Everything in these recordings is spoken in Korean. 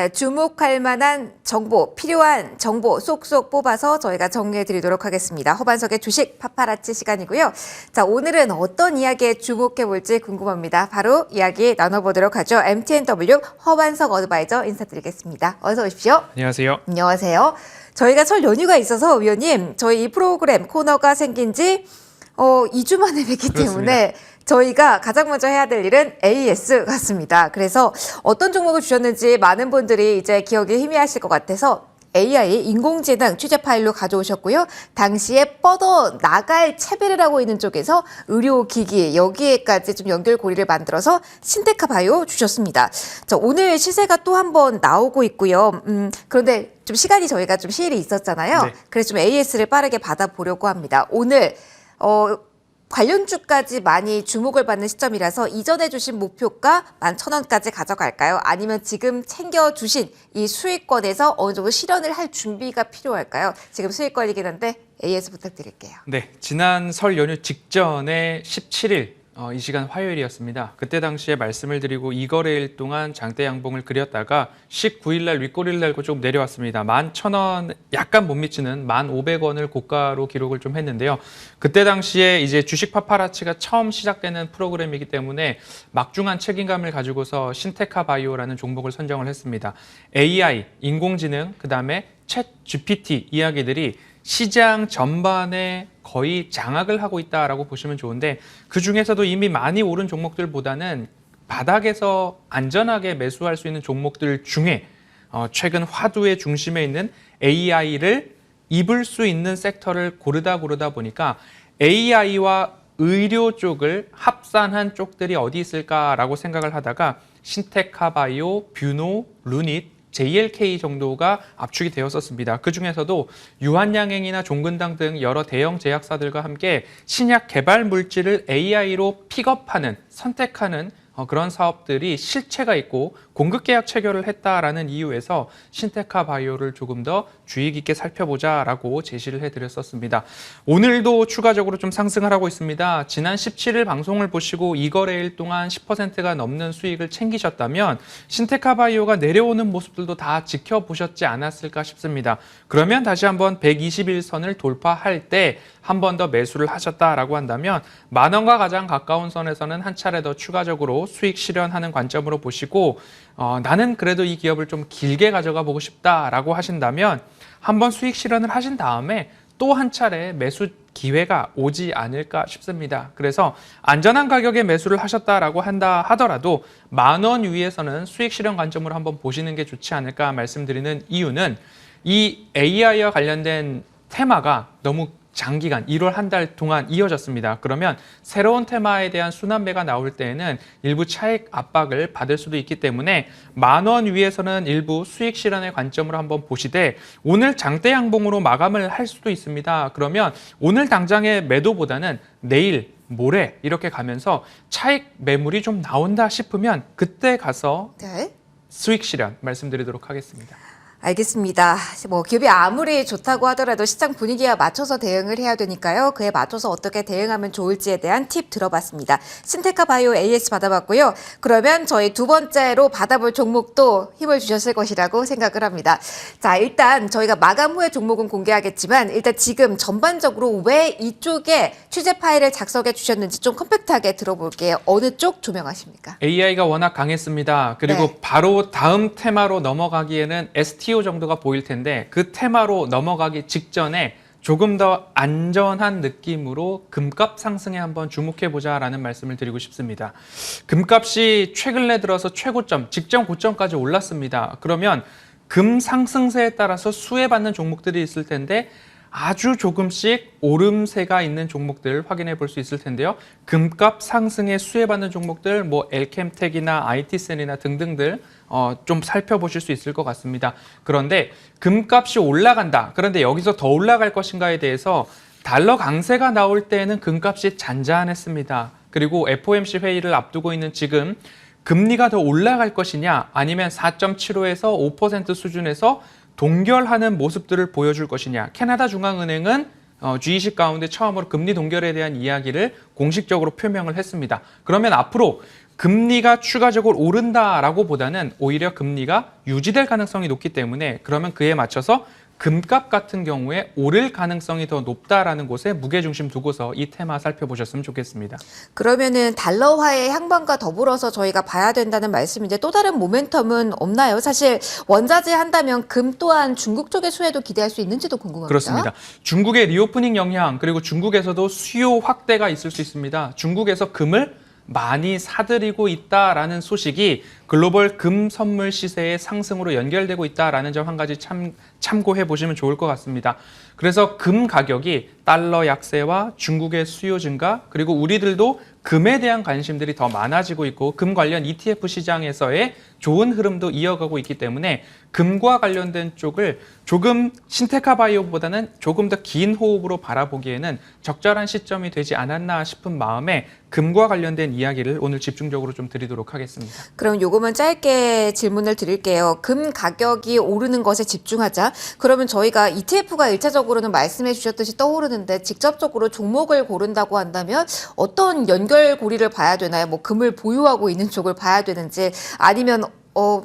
네, 주목할 만한 정보, 필요한 정보 쏙쏙 뽑아서 저희가 정리해 드리도록 하겠습니다. 허반석의 주식 파파라치 시간이고요. 자, 오늘은 어떤 이야기에 주목해 볼지 궁금합니다. 바로 이야기 나눠보도록 하죠. MTNW 허반석 어드바이저 인사드리겠습니다. 어서 오십시오. 안녕하세요. 안녕하세요. 저희가 설 연휴가 있어서 위원님, 저희 이 프로그램 코너가 생긴 지 2주 만에 뵙기 때문에 저희가 가장 먼저 해야 될 일은 AS 같습니다. 그래서 어떤 종목을 주셨는지 많은 분들이 이제 기억이 희미하실 것 같아서 AI, 인공지능 취재 파일로 가져오셨고요. 당시에 뻗어 나갈 채비를 하고 있는 쪽에서 의료기기, 여기에까지 좀 연결고리를 만들어서 신테카 바이오 주셨습니다. 자, 오늘 시세가 또 한 번 나오고 있고요. 그런데 좀 시간이 저희가 좀 시일이 있었잖아요. 네. 그래서 좀 AS를 빠르게 받아보려고 합니다. 오늘 관련주까지 많이 주목을 받는 시점이라서 이전에 주신 목표가 11,000원까지 가져갈까요? 아니면 지금 챙겨주신 이 수익권에서 어느 정도 실현을 할 준비가 필요할까요? 지금 수익권이긴 한데 AS 부탁드릴게요. 네, 지난 설 연휴 직전에 17일 이 시간 화요일이었습니다. 그때 당시에 말씀을 드리고 2거래일 동안 장대 양봉을 그렸다가 19일 날 윗꼬리를 달고 좀 내려왔습니다. 11,000원 약간 못 미치는 1,500원을 고가로 기록을 좀 했는데요. 그때 당시에 이제 주식 파파라치가 처음 시작되는 프로그램이기 때문에 막중한 책임감을 가지고서 신테카 바이오라는 종목을 선정을 했습니다. AI, 인공지능, 그다음에 챗 GPT 이야기들이 시장 전반에 거의 장악을 하고 있다라고 보시면 좋은데 그중에서도 이미 많이 오른 종목들보다는 바닥에서 안전하게 매수할 수 있는 종목들 중에 최근 화두의 중심에 있는 AI를 입을 수 있는 섹터를 고르다 보니까 AI와 의료 쪽을 합산한 쪽들이 어디 있을까라고 생각을 하다가 신테카바이오, 뷰노, 루닛, JLK 정도가 압축이 되었었습니다. 그중에서도 유한양행이나 종근당 등 여러 대형 제약사들과 함께 신약 개발 물질을 AI로 픽업하는, 선택하는 그런 사업들이 실체가 있고 공급 계약 체결을 했다라는 이유에서 신테카 바이오를 조금 더 주의 깊게 살펴보자라고 제시를 해드렸었습니다. 오늘도 추가적으로 좀 상승을 하고 있습니다. 지난 17일 방송을 보시고 2거래일 동안 10%가 넘는 수익을 챙기셨다면 신테카 바이오가 내려오는 모습들도 다 지켜보셨지 않았을까 싶습니다. 그러면 다시 한번 121선을 돌파할 때 한 번 더 매수를 하셨다라고 한다면 10,000원과 가장 가까운 선에서는 한 차례 더 추가적으로 수익 실현하는 관점으로 보시고 나는 그래도 이 기업을 좀 길게 가져가 보고 싶다라고 하신다면 한번 수익 실현을 하신 다음에 또 한 차례 매수 기회가 오지 않을까 싶습니다. 그래서 안전한 가격에 매수를 하셨다라고 한다 하더라도 10,000원 위에서는 수익 실현 관점으로 한번 보시는 게 좋지 않을까 말씀드리는 이유는 이 AI와 관련된 테마가 너무 장기간 1월 한 달 동안 이어졌습니다. 그러면 새로운 테마에 대한 순환매가 나올 때에는 일부 차익 압박을 받을 수도 있기 때문에 10,000원 위에서는 일부 수익 실현의 관점으로 한번 보시되 오늘 장대 양봉으로 마감을 할 수도 있습니다. 그러면 오늘 당장의 매도보다는 내일 모레 이렇게 가면서 차익 매물이 좀 나온다 싶으면 그때 가서 수익 실현 말씀드리도록 하겠습니다. 알겠습니다. 뭐 기업이 아무리 좋다고 하더라도 시장 분위기에 맞춰서 대응을 해야 되니까요. 그에 맞춰서 어떻게 대응하면 좋을지에 대한 팁 들어봤습니다. 신테카 바이오 AS 받아봤고요. 그러면 저희 두 번째로 받아볼 종목도 힘을 주셨을 것이라고 생각을 합니다. 자, 일단 저희가 마감 후에 종목은 공개하겠지만 일단 지금 전반적으로 왜 이쪽에 취재 파일을 작성해 주셨는지 좀 컴팩트하게 들어볼게요. 어느 쪽 조명하십니까? AI가 워낙 강했습니다. 그리고 바로 다음 테마로 넘어가기에는 STO 정도가 보일 텐데 그 테마로 넘어가기 직전에 조금 더 안전한 느낌으로 금값 상승에 한번 주목해보자라는 말씀을 드리고 싶습니다. 금값이 최근에 들어서 최고점, 직전 고점까지 올랐습니다. 그러면 금 상승세에 따라서 수혜받는 종목들이 있을 텐데 아주 조금씩 오름세가 있는 종목들 확인해 볼 수 있을 텐데요. 금값 상승에 수혜받는 종목들 뭐 엘캠텍이나 IT센이나 등등들 좀 살펴보실 수 있을 것 같습니다. 그런데 금값이 올라간다. 그런데 여기서 더 올라갈 것인가에 대해서 달러 강세가 나올 때에는 금값이 잔잔했습니다. 그리고 FOMC 회의를 앞두고 있는 지금 금리가 더 올라갈 것이냐 아니면 4.75에서 5% 수준에서 동결하는 모습들을 보여줄 것이냐. 캐나다 중앙은행은 G20 가운데 처음으로 금리 동결에 대한 이야기를 공식적으로 표명을 했습니다. 그러면 앞으로 금리가 추가적으로 오른다라고 보다는 오히려 금리가 유지될 가능성이 높기 때문에 그러면 그에 맞춰서 금값 같은 경우에 오를 가능성이 더 높다라는 곳에 무게중심 두고서 이 테마 살펴보셨으면 좋겠습니다. 그러면은 달러화의 향방과 더불어서 저희가 봐야 된다는 말씀인데 또 다른 모멘텀은 없나요? 사실 원자재 한다면 금 또한 중국 쪽의 수혜도 기대할 수 있는지도 궁금합니다. 그렇습니다. 중국의 리오프닝 영향 그리고 중국에서도 수요 확대가 있을 수 있습니다. 중국에서 금을 많이 사들이고 있다라는 소식이 글로벌 금 선물 시세의 상승으로 연결되고 있다라는 점 한 가지 참고해 보시면 좋을 것 같습니다. 그래서 금 가격이 달러 약세와 중국의 수요 증가 그리고 우리들도 금에 대한 관심들이 더 많아지고 있고 금 관련 ETF 시장에서의 좋은 흐름도 이어가고 있기 때문에 금과 관련된 쪽을 조금 신테카 바이오보다는 조금 더 긴 호흡으로 바라보기에는 적절한 시점이 되지 않았나 싶은 마음에 금과 관련된 이야기를 오늘 집중적으로 좀 드리도록 하겠습니다. 그럼 요거만 짧게 질문을 드릴게요. 금 가격이 오르는 것에 집중하자. 그러면 저희가 ETF가 일차적으로는 말씀해 주셨듯이 떠오르는데 직접적으로 종목을 고른다고 한다면 어떤 연결고리를 봐야 되나요? 뭐 금을 보유하고 있는 쪽을 봐야 되는지 아니면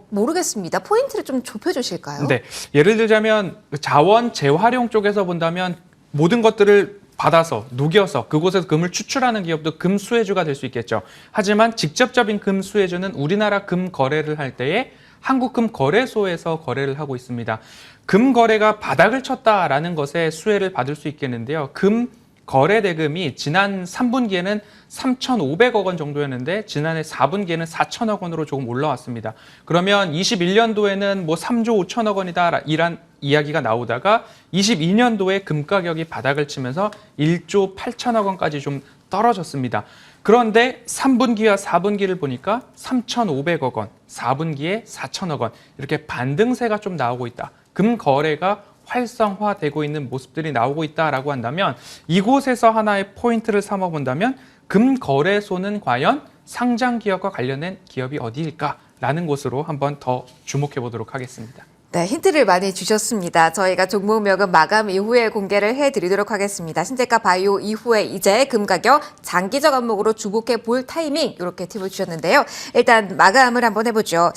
모르겠습니다. 포인트를 좀 좁혀주실까요? 네, 예를 들자면 자원 재활용 쪽에서 본다면 모든 것들을 받아서 녹여서 그곳에서 금을 추출하는 기업도 금 수혜주가 될 수 있겠죠. 하지만 직접적인 금 수혜주는 우리나라 금 거래를 할 때에 한국금거래소에서 거래를 하고 있습니다. 금 거래가 바닥을 쳤다라는 것에 수혜를 받을 수 있겠는데요. 금 거래 대금이 지난 3분기에는 3,500억 원 정도였는데 지난해 4분기에는 4천억 원으로 조금 올라왔습니다. 그러면 21년도에는 뭐 3조 5천억 원이다 이란 이야기가 나오다가 22년도에 금 가격이 바닥을 치면서 1조 8천억 원까지 좀 떨어졌습니다. 그런데 3분기와 4분기를 보니까 3,500억 원, 4분기에 4천억 원 이렇게 반등세가 좀 나오고 있다. 금 거래가 활성화되고 있는 모습들이 나오고 있다라고 한다면 이곳에서 하나의 포인트를 삼아본다면 금거래소는 과연 상장 기업과 관련된 기업이 어디일까라는 곳으로 한번 더 주목해 보도록 하겠습니다. 네, 힌트를 많이 주셨습니다. 저희가 종목명은 마감 이후에 공개를 해드리도록 하겠습니다. 신재가 바이오 이후에 이제 금 가격 장기적 안목으로 주목해 볼 타이밍 이렇게 팁을 주셨는데요. 일단 마감을 한번 해보죠.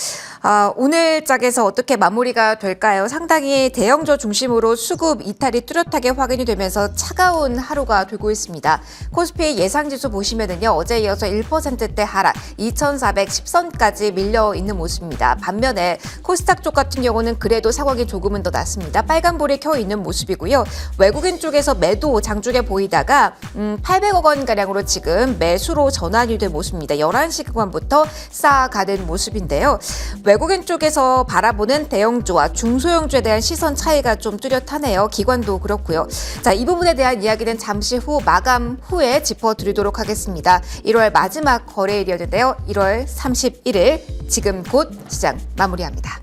오늘 짝에서 어떻게 마무리가 될까요? 상당히 대형주 중심으로 수급 이탈이 뚜렷하게 확인이 되면서 차가운 하루가 되고 있습니다. 코스피 예상지수 보시면은요, 어제 이어서 1%대 하락, 2,410선까지 밀려 있는 모습입니다. 반면에 코스닥 쪽 같은 경우는 그래도 상황이 조금은 더 낫습니다. 빨간불이 켜 있는 모습이고요. 외국인 쪽에서 매도 장중에 보이다가 800억 원가량으로 지금 매수로 전환이 된 모습입니다. 11시 그간부터 쌓아가는 모습인데요. 외국인 쪽에서 바라보는 대형주와 중소형주에 대한 시선 차이가 좀 뚜렷하네요. 기관도 그렇고요. 자, 이 부분에 대한 이야기는 잠시 후 마감 후에 짚어드리도록 하겠습니다. 1월 마지막 거래일이었는데요. 1월 31일 지금 곧 시장 마무리합니다.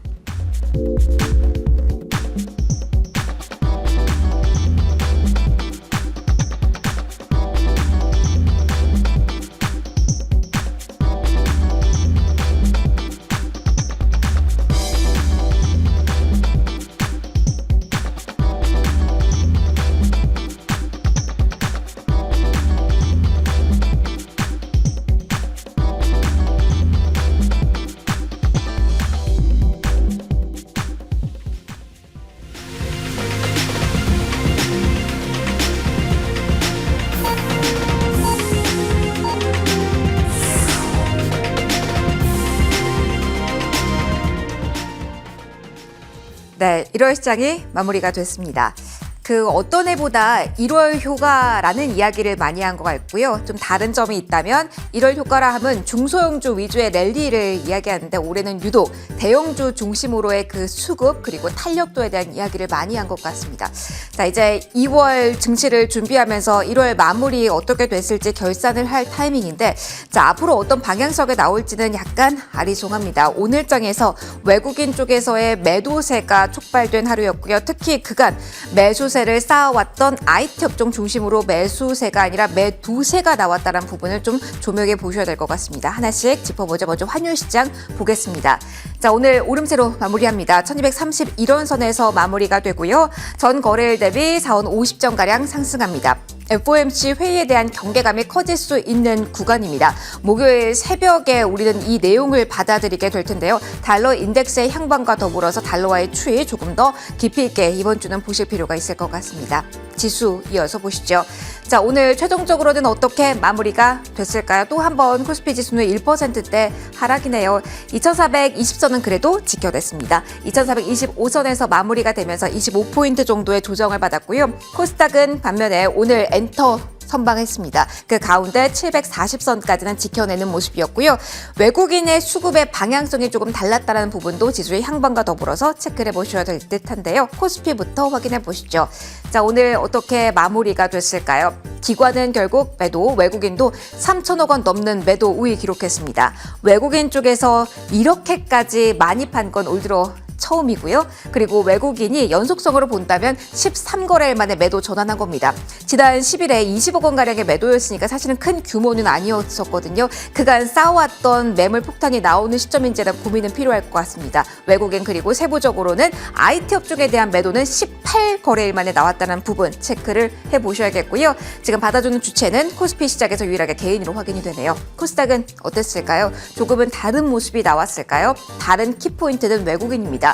네, 1월 시장이 마무리가 됐습니다. 그 어떤 해보다 1월 효과라는 이야기를 많이 한 것 같고요. 좀 다른 점이 있다면 1월 효과라 함은 중소형주 위주의 랠리를 이야기하는데 올해는 유독 대형주 중심으로의 그 수급 그리고 탄력도에 대한 이야기를 많이 한 것 같습니다. 자, 이제 2월 증시를 준비하면서 1월 마무리 어떻게 됐을지 결산을 할 타이밍인데 자, 앞으로 어떤 방향성에 나올지는 약간 아리송합니다. 오늘 장에서 외국인 쪽에서의 매도세가 촉발된 하루였고요. 특히 그간 매수세를 쌓아왔던 IT 업종 중심으로 매수세가 아니라 매도세가 나왔다는 부분을 좀 조명해 보셔야 될 것 같습니다. 하나씩 짚어보죠. 먼저 환율 시장 보겠습니다. 자, 오늘 오름세로 마무리합니다. 1231원 선에서 마무리가 되고요. 전 거래일 대비 4원 50전가량 상승합니다. FOMC 회의에 대한 경계감이 커질 수 있는 구간입니다. 목요일 새벽에 우리는 이 내용을 받아들이게 될 텐데요. 달러 인덱스의 향방과 더불어서 달러와의 추이 조금 더 깊이 있게 이번 주는 보실 필요가 있을 것 같습니다. 지수 이어서 보시죠. 자, 오늘 최종적으로는 어떻게 마무리가 됐을까요? 또 한 번 코스피 지수는 1%대 하락이네요. 2420선은 그래도 지켜냈습니다. 2425선에서 마무리가 되면서 25포인트 정도의 조정을 받았고요. 코스닥은 반면에 오늘 엔터 선방했습니다. 그 가운데 740선까지는 지켜내는 모습이었고요. 외국인의 수급의 방향성이 조금 달랐다는 부분도 지수의 향방과 더불어서 체크를 해보셔야 될 듯한데요. 코스피부터 확인해 보시죠. 자, 오늘 어떻게 마무리가 됐을까요? 기관은 결국 매도, 외국인도 3천억 원 넘는 매도 우위 기록했습니다. 외국인 쪽에서 이렇게까지 많이 판 건 올 들어 처음이고요. 그리고 외국인이 연속성으로 본다면 13거래일 만에 매도 전환한 겁니다. 지난 10일에 20억 원가량의 매도였으니까 사실은 큰 규모는 아니었었거든요. 그간 쌓아왔던 매물 폭탄이 나오는 시점인지는 고민은 필요할 것 같습니다. 외국인 그리고 세부적으로는 IT 업종에 대한 매도는 18거래일 만에 나왔다는 부분 체크를 해보셔야겠고요. 지금 받아주는 주체는 코스피 시작에서 유일하게 개인으로 확인이 되네요. 코스닥은 어땠을까요? 조금은 다른 모습이 나왔을까요? 다른 키포인트는 외국인입니다.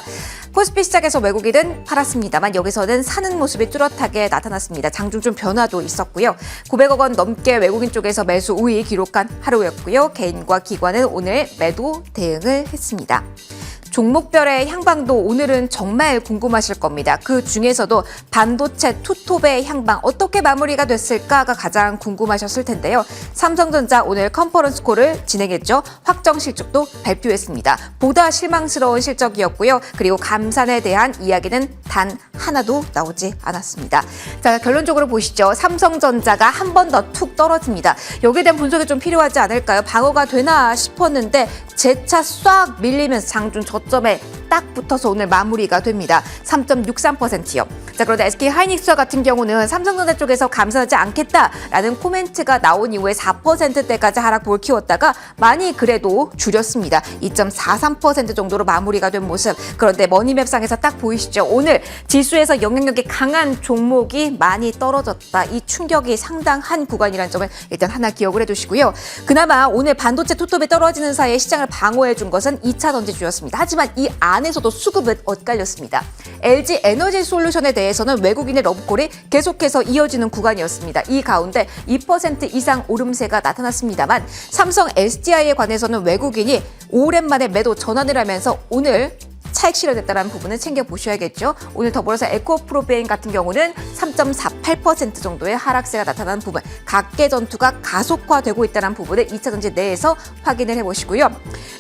코스피 시작에서 외국인은 팔았습니다만 여기서는 사는 모습이 뚜렷하게 나타났습니다. 장중 좀 변화도 있었고요. 900억 원 넘게 외국인 쪽에서 매수 우위 기록한 하루였고요. 개인과 기관은 오늘 매도 대응을 했습니다. 종목별의 향방도 오늘은 정말 궁금하실 겁니다. 그 중에서도 반도체 투톱의 향방 어떻게 마무리가 됐을까가 가장 궁금하셨을 텐데요. 삼성전자 오늘 컨퍼런스 콜을 진행했죠. 확정 실적도 발표했습니다. 보다 실망스러운 실적이었고요. 그리고 감산에 대한 이야기는 단 하나도 나오지 않았습니다. 자, 결론적으로 보시죠. 삼성전자가 한 번 더 툭 떨어집니다. 여기에 대한 분석이 좀 필요하지 않을까요? 방어가 되나 싶었는데 재차 싹 밀리면서 장중 저점에 딱 붙어서 오늘 마무리가 됩니다. 3.63%요. 자, 그런데 SK 하이닉스 같은 경우는 삼성전자 쪽에서 감사하지 않겠다라는 코멘트가 나온 이후에 4%대까지 하락폭을 키웠다가 많이 그래도 줄였습니다. 2.43% 정도로 마무리가 된 모습. 그런데 머니맵상에서 딱 보이시죠? 오늘 지수에서 영향력이 강한 종목이 많이 떨어졌다. 이 충격이 상당한 구간이라는 점을 일단 하나 기억을 해두시고요. 그나마 오늘 반도체 투톱이 떨어지는 사이에 시장을 방어해 준 것은 2차 전지주였습니다. 하지만 이 안에서도 수급은 엇갈렸습니다. LG 에너지 솔루션에 대해서는 외국인의 러브콜이 계속해서 이어지는 구간이었습니다. 이 가운데 2% 이상 오름세가 나타났습니다만 삼성 SDI에 관해서는 외국인이 오랜만에 매도 전환을 하면서 오늘 차익 실현했다는 부분은 챙겨보셔야겠죠. 오늘 더불어서 에코프로베인 같은 경우는 3.48% 정도의 하락세가 나타나는 부분, 각계 전투가 가속화되고 있다는 부분을 2차전지 내에서 확인을 해보시고요.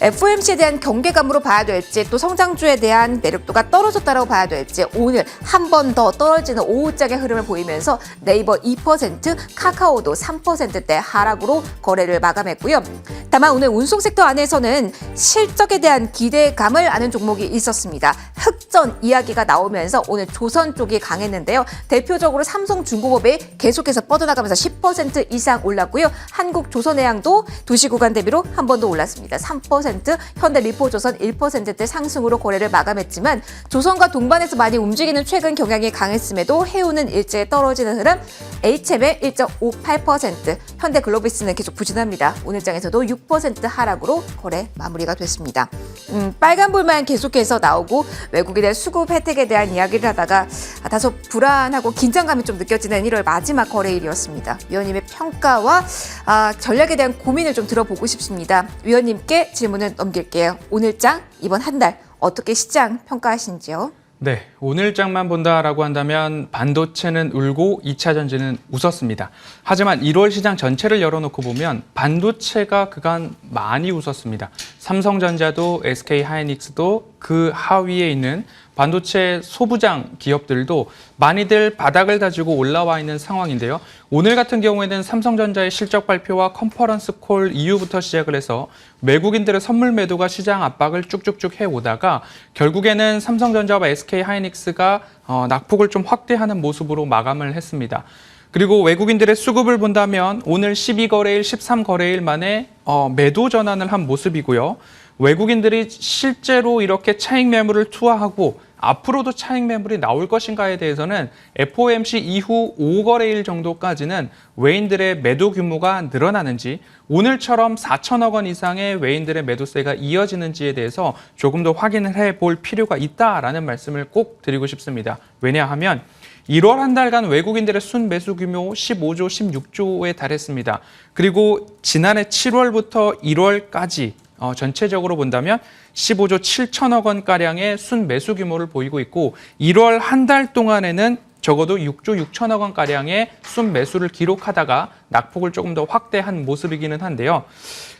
FOMC에 대한 경계감으로 봐야 될지 또 성장주에 대한 매력도가 떨어졌다고 봐야 될지 오늘 한 번 더 떨어지는 오후장의 흐름을 보이면서 네이버 2%, 카카오도 3%대 하락으로 거래를 마감했고요. 다만 오늘 운송 섹터 안에서는 실적에 대한 기대감을 아는 종목이 있었습니다. 흑전 이야기가 나오면서 오늘 조선 쪽이 강했는데요. 대표적으로 삼성중공업이 계속해서 뻗어나가면서 10% 이상 올랐고요. 한국조선해양도 2시 구간 대비로 한 번 더 올랐습니다. 3%, 현대미포조선 1%대 상승으로 거래를 마감했지만 조선과 동반해서 많이 움직이는 최근 경향이 강했음에도 해운은 일제히 떨어지는 흐름, HM의 1.58%, 현대글로비스는 계속 부진합니다. 오늘장에서도 6% 하락으로 거래 마무리가 됐습니다. 빨간불만 계속해서 나오고 외국인의 수급 혜택에 대한 이야기를 하다가 다소 불안하고 긴장감이 좀 느껴지는 1월 마지막 거래일이었습니다. 위원님의 평가와 전략에 대한 고민을 좀 들어보고 싶습니다. 위원님께 질문을 넘길게요. 오늘장 이번 한 달 어떻게 시장 평가하시는지요? 네, 오늘장만 본다라고 한다면 반도체는 울고 2차 전지는 웃었습니다. 하지만 1월 시장 전체를 열어놓고 보면 반도체가 그간 많이 웃었습니다. 삼성전자도 SK 하이닉스도 그 하위에 있는 반도체 소부장 기업들도 많이들 바닥을 다지고 올라와 있는 상황인데요. 오늘 같은 경우에는 삼성전자의 실적 발표와 컨퍼런스 콜 이후부터 시작을 해서 외국인들의 선물 매도가 시장 압박을 쭉쭉쭉 해오다가 결국에는 삼성전자와 SK 하이닉스가 낙폭을 좀 확대하는 모습으로 마감을 했습니다. 그리고 외국인들의 수급을 본다면 오늘 12거래일, 13거래일 만에 매도 전환을 한 모습이고요. 외국인들이 실제로 이렇게 차익 매물을 투하하고 앞으로도 차익 매물이 나올 것인가에 대해서는 FOMC 이후 5거래일 정도까지는 외인들의 매도 규모가 늘어나는지 오늘처럼 4천억 원 이상의 외인들의 매도세가 이어지는지에 대해서 조금 더 확인을 해볼 필요가 있다라는 말씀을 꼭 드리고 싶습니다. 왜냐하면 1월 한 달간 외국인들의 순매수 규모 15조, 16조에 달했습니다. 그리고 지난해 7월부터 1월까지 전체적으로 본다면 15조 7천억 원가량의 순매수 규모를 보이고 있고 1월 한 달 동안에는 적어도 6조 6천억 원가량의 순매수를 기록하다가 낙폭을 조금 더 확대한 모습이기는 한데요.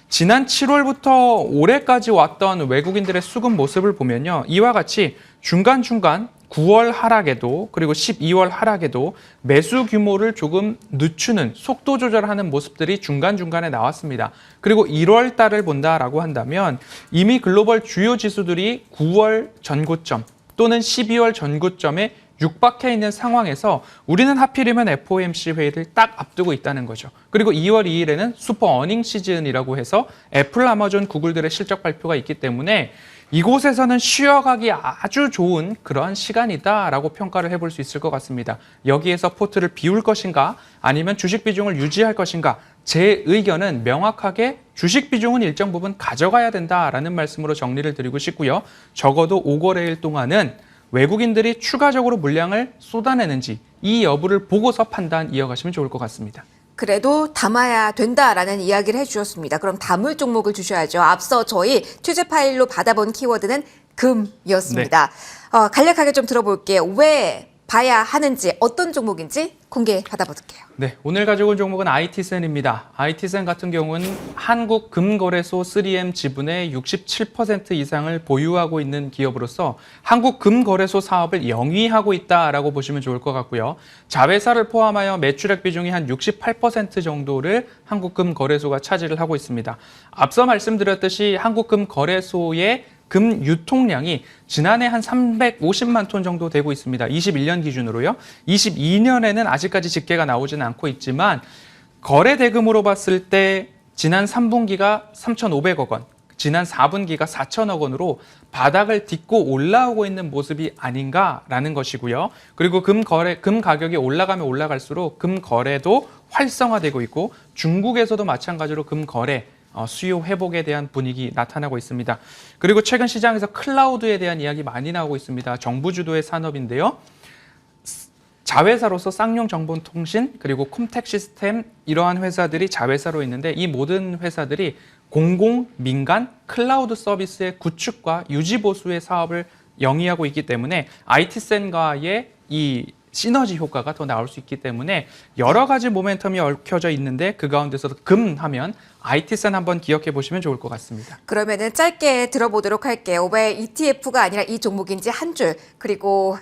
지난 7월부터 올해까지 왔던 외국인들의 수급 모습을 보면요. 이와 같이 중간중간 9월 하락에도 그리고 12월 하락에도 매수 규모를 조금 늦추는 속도 조절하는 모습들이 중간중간에 나왔습니다. 그리고 1월 달을 본다라고 한다면 이미 글로벌 주요 지수들이 9월 전고점 또는 12월 전고점에 육박해 있는 상황에서 우리는 하필이면 FOMC 회의를 딱 앞두고 있다는 거죠. 그리고 2월 2일에는 슈퍼 어닝 시즌이라고 해서 애플, 아마존, 구글들의 실적 발표가 있기 때문에 이곳에서는 쉬어가기 아주 좋은 그런 시간이다라고 평가를 해볼 수 있을 것 같습니다. 여기에서 포트를 비울 것인가 아니면 주식 비중을 유지할 것인가 제 의견은 명확하게 주식 비중은 일정 부분 가져가야 된다라는 말씀으로 정리를 드리고 싶고요. 적어도 5거래일 동안은 외국인들이 추가적으로 물량을 쏟아내는지 이 여부를 보고서 판단 이어가시면 좋을 것 같습니다. 그래도 담아야 된다라는 이야기를 해주셨습니다. 그럼 담을 종목을 주셔야죠. 앞서 저희 취재 파일로 받아본 키워드는 금이었습니다. 간략하게 좀 들어볼게요. 왜 봐야 하는지 어떤 종목인지 공개 받아볼게요. 네, 오늘 가지고 온 종목은 IT센입니다. IT센 같은 경우는 한국금거래소 3M 지분의 67% 이상을 보유하고 있는 기업으로서 한국금거래소 사업을 영위하고 있다라고 보시면 좋을 것 같고요. 자회사를 포함하여 매출액 비중이 한 68% 정도를 한국금거래소가 차지를 하고 있습니다. 앞서 말씀드렸듯이 한국금거래소의 금 유통량이 지난해 한 350만 톤 정도 되고 있습니다. 21년 기준으로요. 22년에는 아직까지 집계가 나오지는 않고 있지만 거래 대금으로 봤을 때 지난 3분기가 3,500억 원, 지난 4분기가 4천억 원으로 바닥을 딛고 올라오고 있는 모습이 아닌가라는 것이고요. 그리고 금 가격이 올라가면 올라갈수록 금 거래도 활성화되고 있고 중국에서도 마찬가지로 금 거래 수요 회복에 대한 분위기 나타나고 있습니다. 그리고 최근 시장에서 클라우드에 대한 이야기 많이 나오고 있습니다. 정부 주도의 산업인데요. 자회사로서 쌍용정보통신 그리고 콤텍 시스템 이러한 회사들이 자회사로 있는데 이 모든 회사들이 공공, 민간, 클라우드 서비스의 구축과 유지 보수의 사업을 영위하고 있기 때문에 IT센과의 이 시너지 효과가 더 나올 수 있기 때문에 여러 가지 모멘텀이 얽혀져 있는데 그 가운데서도 금 하면 IT센 한번 기억해 보시면 좋을 것 같습니다. 그러면은 짧게 들어보도록 할게요. 왜 ETF가 아니라 이 종목인지 한 줄, 그리고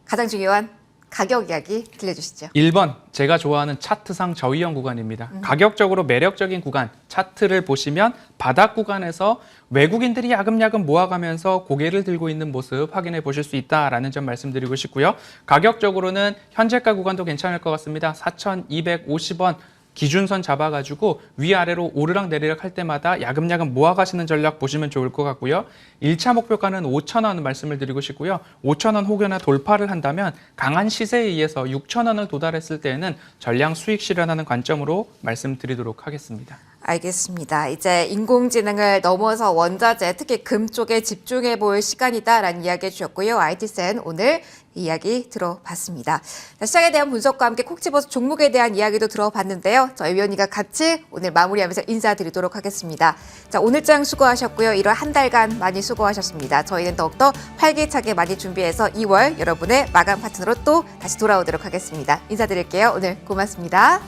가장 중요한 가격 이야기 들려주시죠. 1번, 제가 좋아하는 차트상 저위험 구간입니다. 가격적으로 매력적인 구간, 차트를 보시면 바닥 구간에서 외국인들이 야금야금 모아가면서 고개를 들고 있는 모습 확인해 보실 수 있다라는 점 말씀드리고 싶고요. 가격적으로는 현재가 구간도 괜찮을 것 같습니다. 4,250원. 기준선 잡아가지고 위아래로 오르락 내리락 할 때마다 야금야금 모아가시는 전략 보시면 좋을 것 같고요. 1차 목표가는 5,000원 말씀을 드리고 싶고요. 5,000원 혹여나 돌파를 한다면 강한 시세에 의해서 6,000원을 도달했을 때에는 전량 수익 실현하는 관점으로 말씀드리도록 하겠습니다. 알겠습니다. 이제 인공지능을 넘어서 원자재, 특히 금 쪽에 집중해 볼 시간이다라는 이야기 해주셨고요. IT센 오늘 이야기 들어봤습니다. 자, 시장에 대한 분석과 함께 콕 집어서 종목에 대한 이야기도 들어봤는데요. 저희 위원님과 같이 오늘 마무리하면서 인사드리도록 하겠습니다. 자, 오늘장 수고하셨고요. 1월 한 달간 많이 수고하셨습니다. 저희는 더욱더 활기차게 많이 준비해서 2월 여러분의 마감 파트너로 또 다시 돌아오도록 하겠습니다. 인사드릴게요. 오늘 고맙습니다.